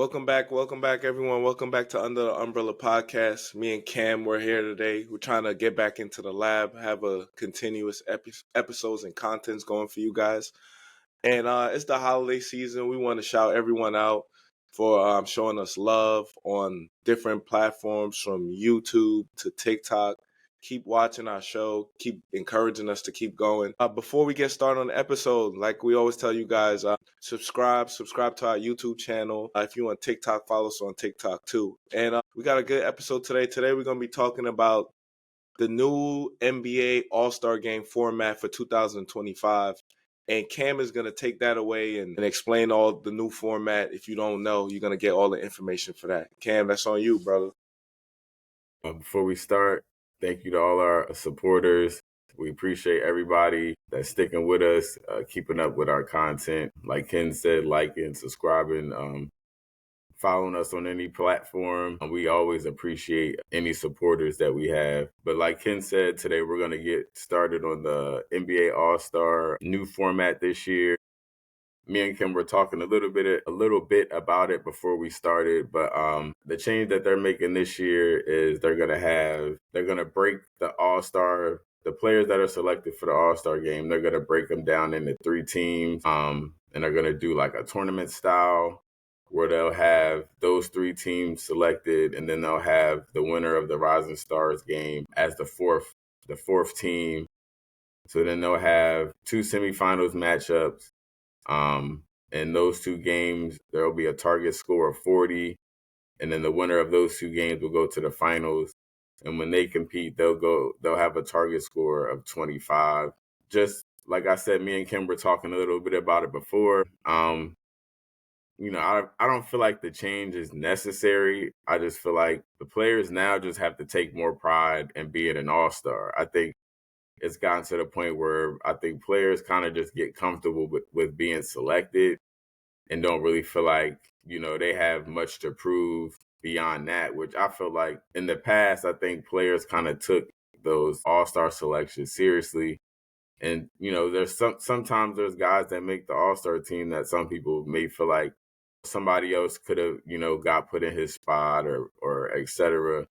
Welcome back, everyone. Welcome back to Under the Umbrella Podcast. Me and Cam, we're here today. We're trying to get back into the lab, have a continuous episodes and contents going for you guys. And it's the holiday season. We want to shout everyone out for showing us love on different platforms from YouTube to TikTok. Keep watching our show. Keep encouraging us to keep going. Before we get started on the episode, like we always tell you guys, subscribe to our YouTube channel. If you want TikTok, follow us on TikTok too. And we got a good episode today. Today we're going to be talking about the new NBA All-Star Game format for 2025. And Cam is going to take that away and explain all the new format. If you don't know, you're going to get all the information for that. Cam, that's on you, brother. Before we start, thank you to all our supporters. We appreciate everybody that's sticking with us, keeping up with our content. Like Ken said, liking, subscribing, following us on any platform. We always appreciate any supporters that we have. But like Ken said, today we're going to get started on the NBA All-Star new format this year. Me and Kim were talking a little bit about it before we started, but the change that they're making this year is they're gonna break the players that are selected for the All-Star game. They're gonna break them down into 3 teams, and they're gonna do like a tournament style where they'll have those 3 teams selected, and then they'll have the winner of the Rising Stars game as the fourth team. So then they'll have 2 semifinals matchups. In those 2 games, there will be a target score of 40, and then the winner of those 2 games will go to the finals. And when they compete, they'll have a target score of 25. Just like I said, me and Kim were talking a little bit about it before. I don't feel like the change is necessary. I just feel like the players now just have to take more pride in being an all-star. I think it's gotten to the point where I think players kind of just get comfortable with being selected and don't really feel like, they have much to prove beyond that, which I feel like in the past, I think players kind of took those all-star selections seriously. And, there's sometimes there's guys that make the all-star team that some people may feel like somebody else could have, got put in his spot or et cetera.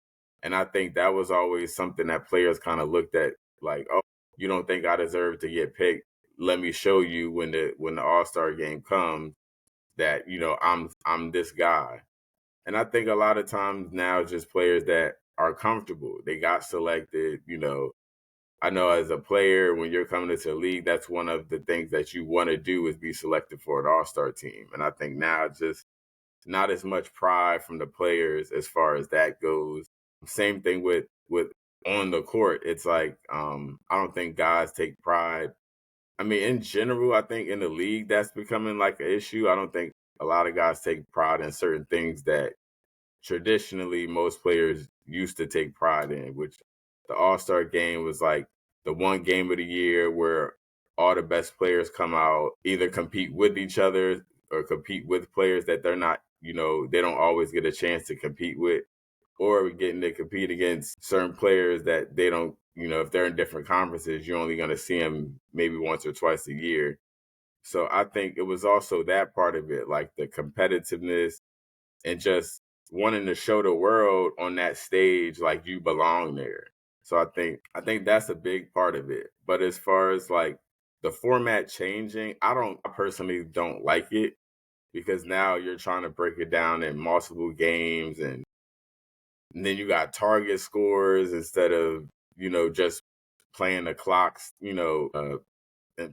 And I think that was always something that players kind of looked at like, oh, you don't think I deserve to get picked? Let me show you when the All-Star game comes that, I'm this guy. And I think a lot of times now it's just players that are comfortable. They got selected, I know as a player, when you're coming into the league, that's one of the things that you want to do is be selected for an all-star team. And I think now it's just not as much pride from the players as far as that goes. Same thing with on the court. It's like I don't think guys take pride. I mean, in general, I think in the league that's becoming like an issue. I don't think a lot of guys take pride in certain things that traditionally most players used to take pride in, which the All-Star game was like the one game of the year where all the best players come out, either compete with each other or compete with players that they're not, they don't always get a chance to compete with, or getting to compete against certain players that they don't, if they're in different conferences, you're only going to see them maybe once or twice a year. So I think it was also that part of it, like the competitiveness and just wanting to show the world on that stage like you belong there. So I think that's a big part of it. But as far as like the format changing, I personally don't like it because now you're trying to break it down in multiple games and then you got target scores instead of, just playing the clocks, and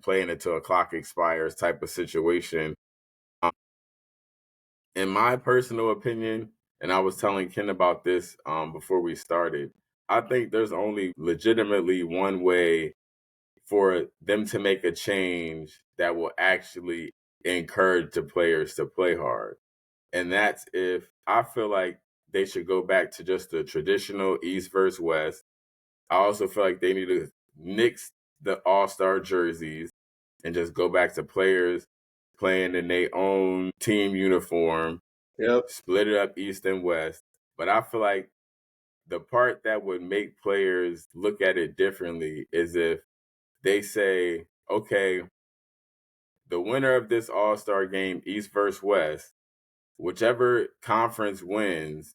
playing until a clock expires type of situation. In my personal opinion, and I was telling Ken about this before we started, I think there's only legitimately one way for them to make a change that will actually encourage the players to play hard. And that's if I feel like they should go back to just the traditional East versus West. I also feel like they need to nix the all-star jerseys and just go back to players playing in their own team uniform, Yep. split it up East and West. But I feel like the part that would make players look at it differently is if they say, okay, the winner of this all-star game, East versus West, whichever conference wins,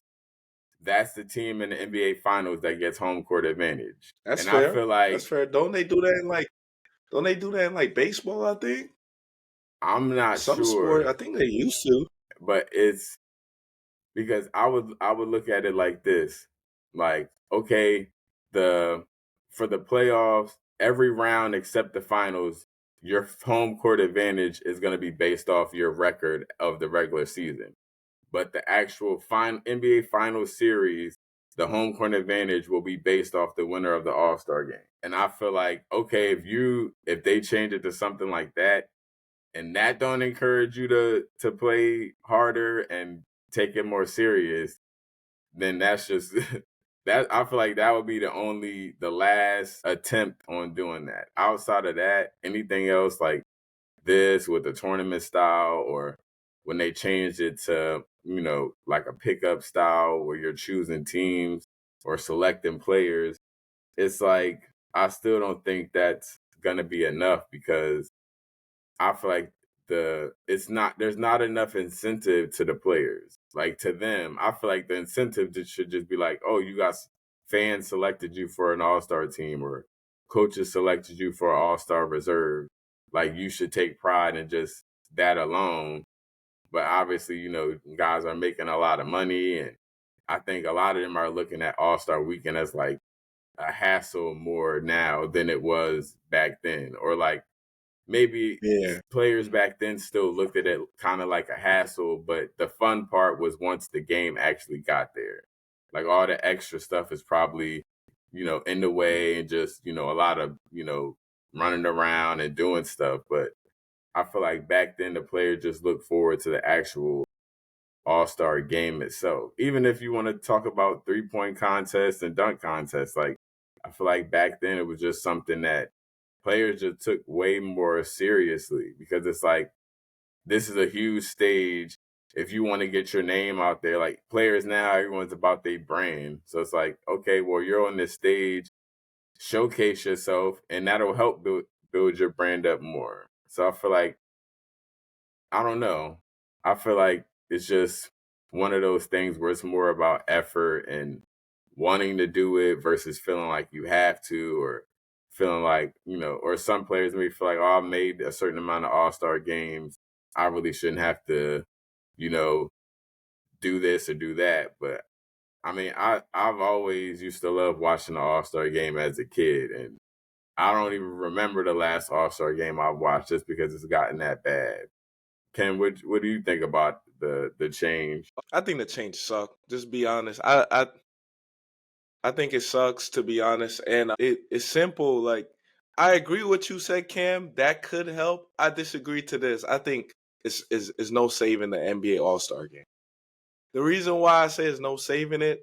that's the team in the NBA Finals that gets home court advantage. That's And I fair. feel That's like fair. Don't they do that in like baseball, I think? I'm not Some sport, I sure, think they used to. but it's because I would look at it like this. Like, okay, the for the playoffs, every round except the finals, your home court advantage is going to be based off your record of the regular season. But the actual NBA Finals series, the home court advantage will be based off the winner of the All-Star game. And I feel like, okay, if they change it to something like that, and that don't encourage you to play harder and take it more serious, then that's just that. I feel like that would be the last attempt on doing that. Outside of that, anything else like this with the tournament style, or when they changed it to, like a pickup style where you're choosing teams or selecting players, it's like I still don't think that's gonna be enough, because I feel like there's not enough incentive to the players. Like, to them, I feel like the incentive should just be like, oh, you got fans selected you for an all-star team, or coaches selected you for an all-star reserve. Like, you should take pride in just that alone. But obviously, guys are making a lot of money, and I think a lot of them are looking at All-Star Weekend as like a hassle more now than it was back then. Or like, maybe Yeah. players back then still looked at it kind of like a hassle, but the fun part was once the game actually got there. Like, all the extra stuff is probably, in the way, and just, a lot of, running around and doing stuff. But I feel like back then the players just looked forward to the actual All-Star game itself. Even if you want to talk about 3-point contests and dunk contests, like, I feel like back then it was just something that players just took way more seriously, because it's like, this is a huge stage. If you want to get your name out there, like, players now, everyone's about their brand. So it's like, okay, well, you're on this stage, showcase yourself, and that'll help build your brand up more. So I feel like, I don't know. I feel like it's just one of those things where it's more about effort and wanting to do it versus feeling like you have to, or feeling like, or some players may feel like, oh, I made a certain amount of all-star games. I really shouldn't have to, you know, do this or do that. But I mean, I've always used to love watching the all-star game as a kid. And I don't even remember the last all-star game I watched, just because it's gotten that bad. Ken, what do you think about the change? I think the change sucked. Just be honest. I think it sucks, to be honest, and it's simple. Like, I agree with what you said, Cam. That could help. I disagree to this. I think it's no saving the NBA All Star game. The reason why I say it's no saving it,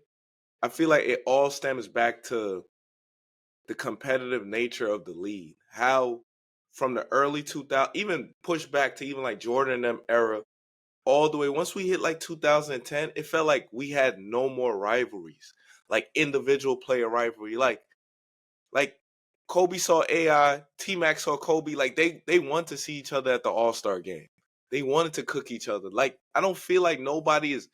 I feel like it all stems back to the competitive nature of the league. How from the early 2000s, even push back to even like Jordan and them era, all the way. Once we hit like 2010, it felt like we had no more rivalries, like individual player rivalry. Like Kobe saw AI, T Mac saw Kobe. Like they want to see each other at the All Star game. They wanted to cook each other. Like, I don't feel like nobody is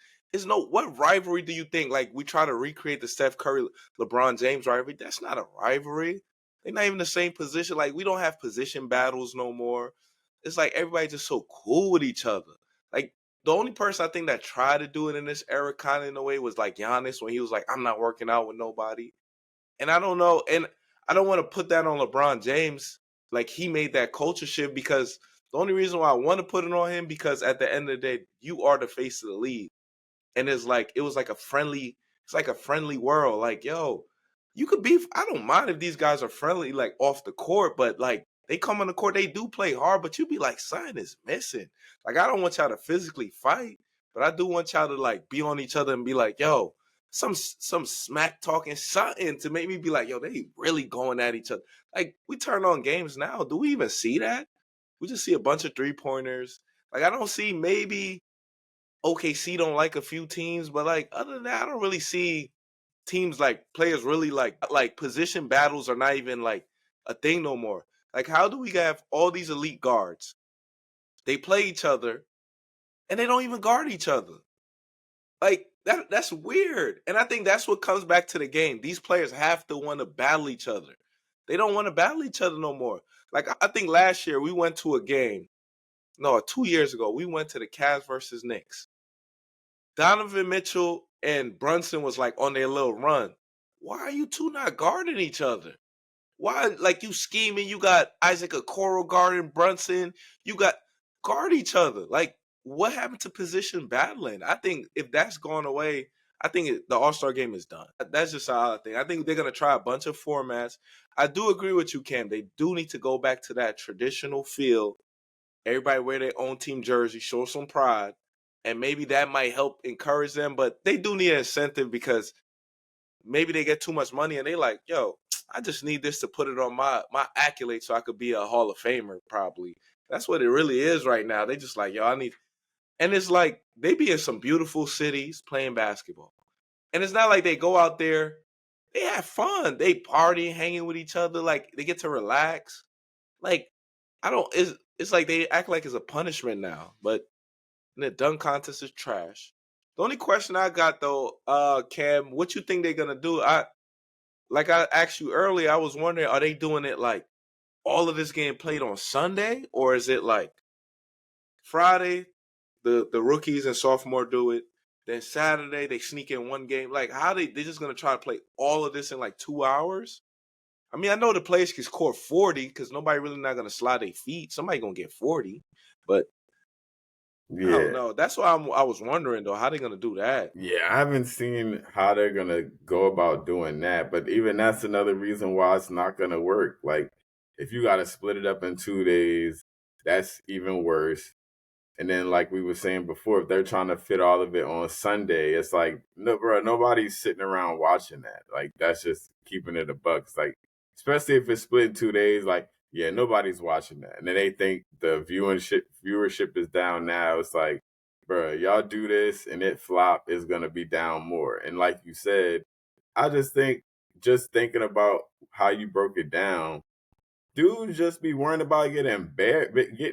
no, what rivalry do you think? Like, we try to recreate the Steph Curry LeBron James rivalry. That's not a rivalry. They're not even the same position. Like, we don't have position battles no more. It's like everybody just so cool with each other. Like, the only person I think that tried to do it in this era, kind of in a way, was like Giannis, when he was like, I'm not working out with nobody. And I don't know, and I don't want to put that on LeBron James. Like, he made that culture shift, because the only reason why I want to put it on him, because at the end of the day, you are the face of the league. And it's like a friendly world. Like, yo, you could be, I don't mind if these guys are friendly, like, off the court, but like, they come on the court, they do play hard, but you be like, something is missing. Like, I don't want y'all to physically fight, but I do want y'all to like be on each other and be like, yo, some smack talking something to make me be like, yo, they really going at each other. Like, we turn on games now. Do we even see that? We just see a bunch of 3-pointers. Like, I don't see, maybe OKC don't like a few teams, but like, other than that, I don't really see teams, like, players really like position battles are not even like a thing no more. Like, how do we have all these elite guards? They play each other, and they don't even guard each other. Like that's weird. And I think that's what comes back to the game. These players have to want to battle each other. They don't want to battle each other no more. Like I think last year we went to a game. No, 2 years ago we went to the Cavs versus Knicks. Donovan Mitchell and Brunson was like on their little run. Why are you two not guarding each other? Why, like, you scheming? You got Isaac Okoro guarding Brunson. You got guard each other. Like, what happened to position battling? I think if that's gone away, I think the All-Star game is done. That's just how I think. I think they're gonna try a bunch of formats. I do agree with you, Cam. They do need to go back to that traditional feel. Everybody wear their own team jersey, show some pride, and maybe that might help encourage them. But they do need an incentive because maybe they get too much money and they like, yo, I just need this to put it on my accolade so I could be a Hall of Famer, probably. That's what it really is right now. They just like, yo, I need, and it's like they be in some beautiful cities playing basketball. And it's not like they go out there, they have fun. They party, hanging with each other, like they get to relax. Like, I don't it's like they act like it's a punishment now. But the dunk contest is trash. The only question I got though, Cam, what you think they're gonna do? Like I asked you earlier, I was wondering, are they doing it like all of this getting played on Sunday, or is it like Friday, the rookies and sophomore do it, then Saturday they sneak in one game? Like how they just gonna try to play all of this in like 2 hours? I mean, I know the players can score 40 because nobody really not gonna slide their feet. Somebody gonna get 40, but I don't Yeah. know. That's why I was wondering though, how they gonna do that? Yeah, I haven't seen how they're gonna go about doing that, but even that's another reason why it's not gonna work. Like, if you gotta split it up in 2 days, that's even worse. And then, like we were saying before, if they're trying to fit all of it on Sunday, it's like, no, bro, nobody's sitting around watching that. Like, that's just keeping it a buck. It's like, especially if it's split in 2 days, like, yeah, nobody's watching that. And then they think the viewership is down now. It's like, bro, y'all do this and it flop is gonna be down more. And like you said, I just think just thinking about how you broke it down, dudes just be worrying about getting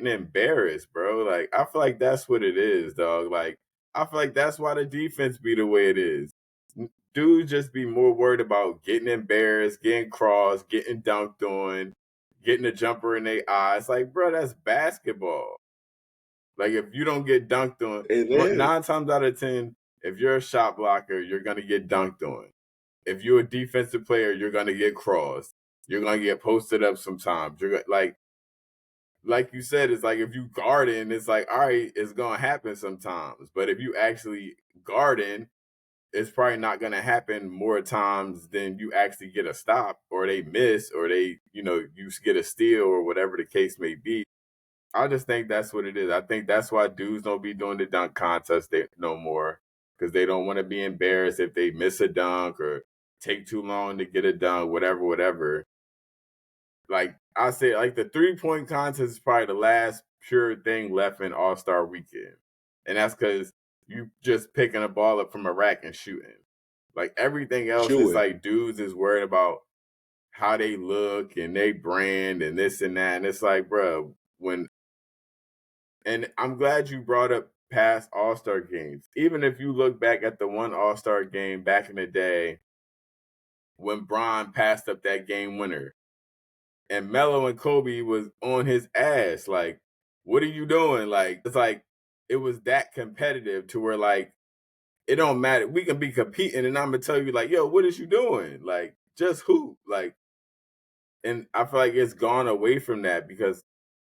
embarrassed, bro. Like I feel like that's what it is, dog. Like I feel like that's why the defense be the way it is. Dudes just be more worried about getting embarrassed, getting crossed, getting dunked on, getting a jumper in their eyes. Like, bro, that's basketball. Like if you don't get dunked on, It is. 9 times out of 10, if you're a shot blocker, you're gonna get dunked on. If you're a defensive player, you're gonna get crossed. You're gonna get posted up sometimes. You're like you said, it's like if you guarding, it's like, all right, it's gonna happen sometimes. But if you actually guarding, it's probably not gonna happen more times than you actually get a stop or they miss or you get a steal or whatever the case may be. I just think that's what it is. I think that's why dudes don't be doing the dunk contest no more because they don't want to be embarrassed if they miss a dunk or take too long to get a dunk, whatever, whatever. Like I say, like the 3-point contest is probably the last pure thing left in All Star Weekend, and that's because you just picking a ball up from a rack and shooting. Like everything else is Shooting. like dudes is worried about how they look and they brand and this and that, and it's like, bro, when and I'm glad you brought up past All Star games. Even if you look back at the one All Star game back in the day when Bron passed up that game winner and Melo and Kobe was on his ass, like, what are you doing? Like, it's like it was that competitive to where like it don't matter. We can be competing, and I'm gonna tell you like, yo, what is you doing? Like, just hoop. Like, and I feel like it's gone away from that because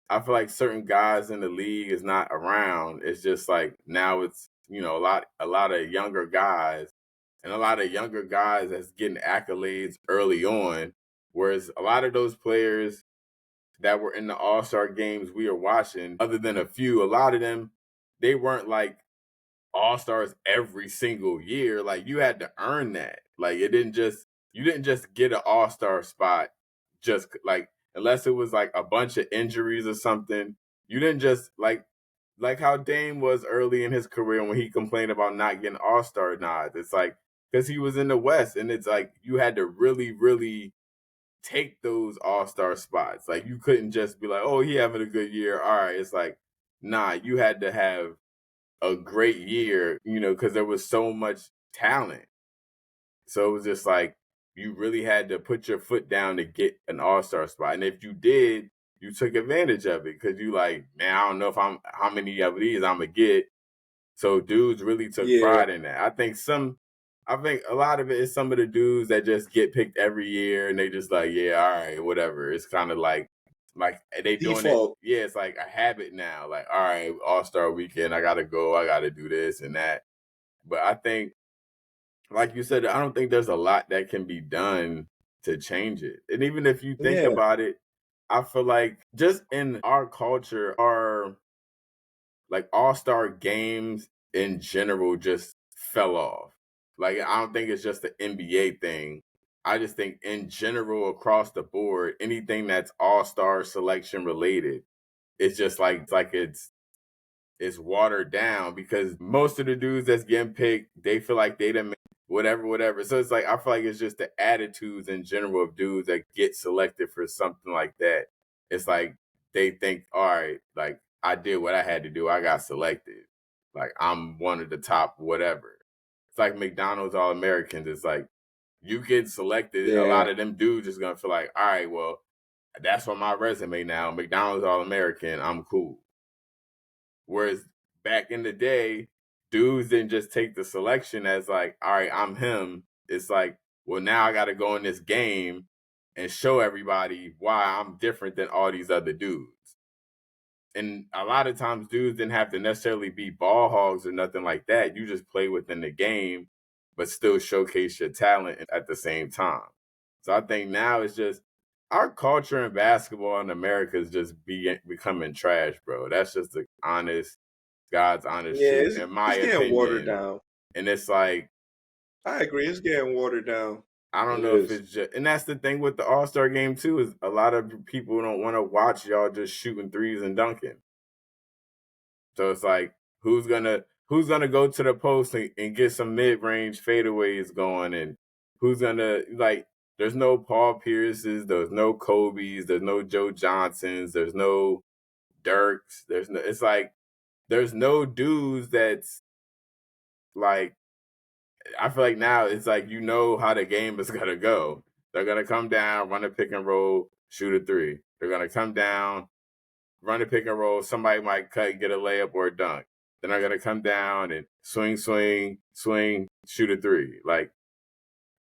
I feel like certain guys in the league is not around. It's just like now it's a lot of younger guys and a lot of younger guys that's getting accolades early on, whereas a lot of those players that were in the All Star games we are watching, other than a few, a lot of them they weren't like All Stars every single year. Like you had to earn that. Like you didn't just get an All Star spot just like unless it was like a bunch of injuries or something. You didn't just like how Dame was early in his career when he complained about not getting All Star nods. It's like because he was in the West, and it's like you had to really, really take those All Star spots. Like you couldn't just be like, "Oh, he having a good year." All right, it's like, nah, you had to have a great year, because there was so much talent. So it was just like you really had to put your foot down to get an all-star spot. And if you did, you took advantage of it because you like, man, I don't know if how many of these I'm gonna get. So dudes really took Yeah, pride in that. I think a lot of it is some of the dudes that just get picked every year and they just like, yeah, all right, whatever. It's kind of like they doing it. default. Yeah, it's like a habit now. Like, all right, All-Star weekend, I gotta go, I gotta do this and that. But I think, like you said, I don't think there's a lot that can be done to change it. And even if you think Yeah, about it, I feel like just in our culture, our like all-star games in general just fell off. Like I don't think it's just an NBA thing. I just think in general across the board, anything that's all-star selection related, it's just like it's watered down because most of the dudes that's getting picked, they feel like they done made whatever, whatever. So it's like I feel like it's just the attitudes in general of dudes that get selected for something like that. It's like they think, all right, like I did what I had to do. I got selected. Like I'm one of the top whatever. It's like McDonald's All Americans. It's like you get selected, a yeah, lot of them dudes is gonna feel like, all right, well, that's on my resume now. McDonald's All American, I'm cool. Whereas back in the day, dudes didn't just take the selection as like, all right, I'm him. It's like, well, now I got to go in this game and show everybody why I'm different than all these other dudes. And a lot of times, dudes didn't have to necessarily be ball hogs or nothing like that. You just play within the game, but still showcase your talent at the same time. So I think now it's just our culture in basketball in America is just becoming trash, bro. That's just the God's honest yeah. truth, It's in my it's getting watered opinion. down. And it's like, I agree. It's getting watered down. I don't It know if is. it's just, and that's the thing with the All-Star game too, is a lot of people don't want to watch y'all just shooting threes and dunking. So it's like, who's gonna go to the post and get some mid-range fadeaways going, and who's gonna like? There's no Paul Pierces, there's no Kobe's, there's no Joe Johnsons, there's no Dirks. There's no. It's like there's no dudes that's like. I feel like now it's like how the game is gonna go. They're gonna come down, run a pick and roll, shoot a three. They're gonna come down, run a pick and roll. Somebody might cut, get a layup or a dunk. Then they're gonna come down and swing, swing, swing, shoot a three. Like,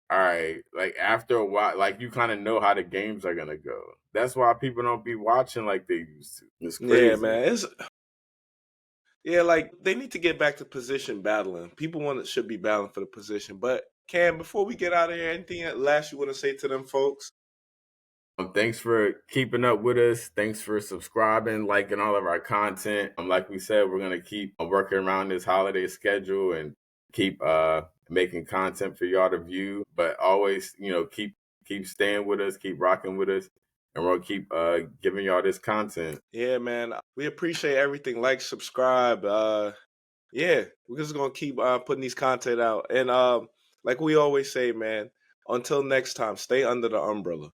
all right, like after a while, like you kind of know how the games are gonna go. That's why people don't be watching like they used to. It's Yeah, crazy. man. Yeah, like they need to get back to position battling. People should be battling for the position. But Cam, before we get out of here, anything last you want to say to them folks? Thanks for keeping up with us. Thanks for subscribing, liking all of our content. Like we said, we're gonna keep working around this holiday schedule and keep making content for y'all to view. But always, keep staying with us, keep rocking with us, and we'll keep giving y'all this content. Yeah, man. We appreciate everything. Like, subscribe. Yeah, we're just gonna keep putting these content out. And like we always say, man, until next time, stay under the umbrella.